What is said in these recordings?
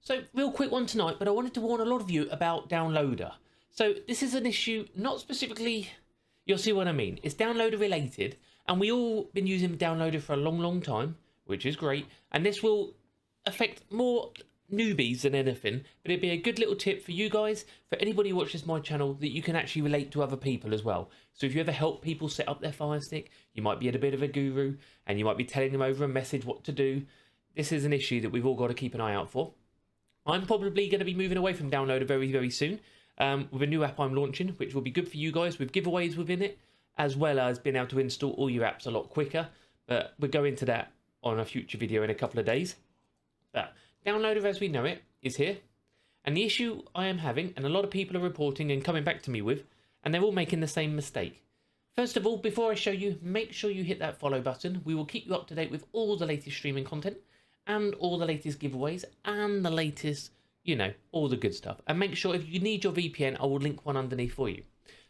So, real quick one tonight, but I wanted to warn a lot of you about Downloader. So, this is an issue, not specifically, you'll see what I mean. It's Downloader related, and we all been using Downloader for a long time, which is great. And this will affect more newbies than anything, but it'd be a good little tip for you guys, for anybody who watches my channel, that you can actually relate to other people as well. So if you ever help people set up their Firestick, you might be a bit of a guru, and you might be telling them over a message what to do. This is an issue that we've all got to keep an eye out for. I'm probably going to be moving away from Downloader very soon, with a new app I'm launching, which will be good for you guys with giveaways within it, as well as being able to install all your apps a lot quicker. But we'll go into that on a future video in a couple of days. But Downloader as we know it is here, and the issue I am having, and a lot of people are reporting and coming back to me with, and they're all making the same mistake. First of all, before I show you, make sure you hit that follow button. We will keep you up to date with all the latest streaming content, and all the latest giveaways, and the latest, you know, all the good stuff. And make sure if you need your VPN, I will link one underneath for you.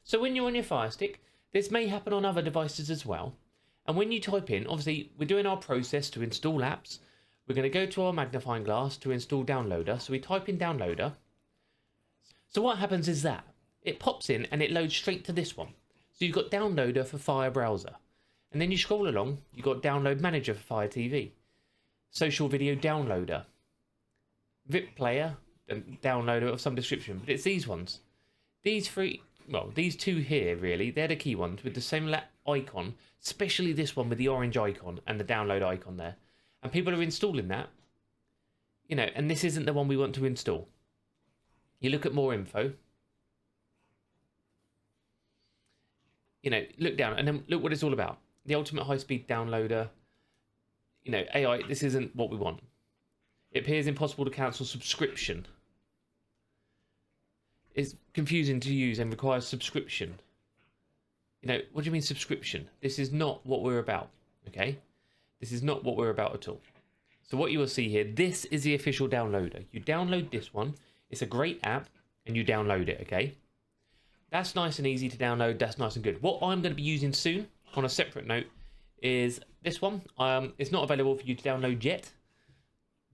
So when you're on your Firestick, this may happen on other devices as well. And when you type in, obviously, we're doing our process to install apps. We're going to go to our magnifying glass to install Downloader. So we type in Downloader. So what happens is that it pops in and it loads straight to this one. So you've got Downloader for Fire Browser. And then you scroll along, you've got Download Manager for Fire TV. Social Video Downloader, VIP Player, and Downloader of some description, but it's these ones. These three, well, these two here, really, they're the key ones with the same icon, especially this one with the orange icon and the download icon there. And people are installing that, you know, and this isn't the one we want to install. You look at more info, you know, look down, and then look what it's all about. The ultimate high-speed downloader. You know, AI, this isn't what we want. It appears impossible to cancel subscription. It's confusing to use and requires subscription. You know, what do you mean subscription? This is not what we're about, okay? This is not what we're about at all. So what you will see here, this is the official downloader. You download this one. It's a great app, and you download it, okay? That's nice and easy to download. That's nice and good. What I'm going to be using soon, on a separate note, is this one. It's not available for you to download yet,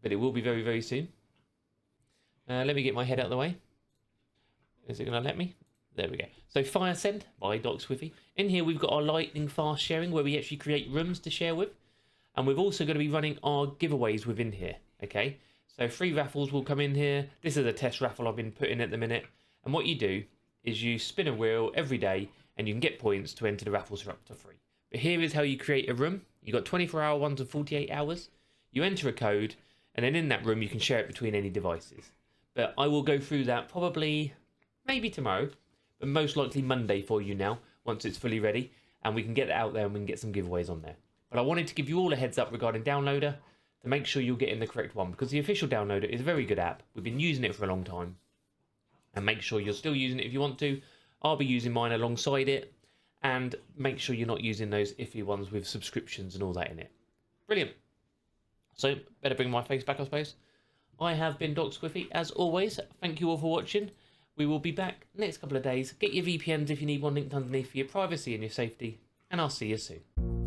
but it will be very soon. Let me get my head out of the way. Is it going to let me? There we go. So Firesend by Doc Squiffy. In here we've got our lightning fast sharing, where we actually create rooms to share with, and we've also going to be running our giveaways within here. Okay, so free raffles will come in here. This is a test raffle I've been putting at the minute, and what you do is you spin a wheel every day, and you can get points to enter the raffles for up to free. But here is how you create a room. You've got 24-hour ones and 48 hours. You enter a code, and then in that room you can share it between any devices. But I will go through that probably, maybe tomorrow, but most likely Monday for you now, once it's fully ready, and we can get it out there and we can get some giveaways on there. But I wanted to give you all a heads up regarding Downloader to make sure you're getting the correct one, because the official Downloader is a very good app. We've been using it for a long time, and make sure you're still using it if you want to. I'll be using mine alongside it. And make sure you're not using those iffy ones with subscriptions and all that in it. Brilliant. So, better bring my face back, I suppose. I have been Doc Squiffy, as always. Thank you all for watching. We will be back next couple of days. Get your VPNs if you need one linked underneath for your privacy and your safety. And I'll see you soon.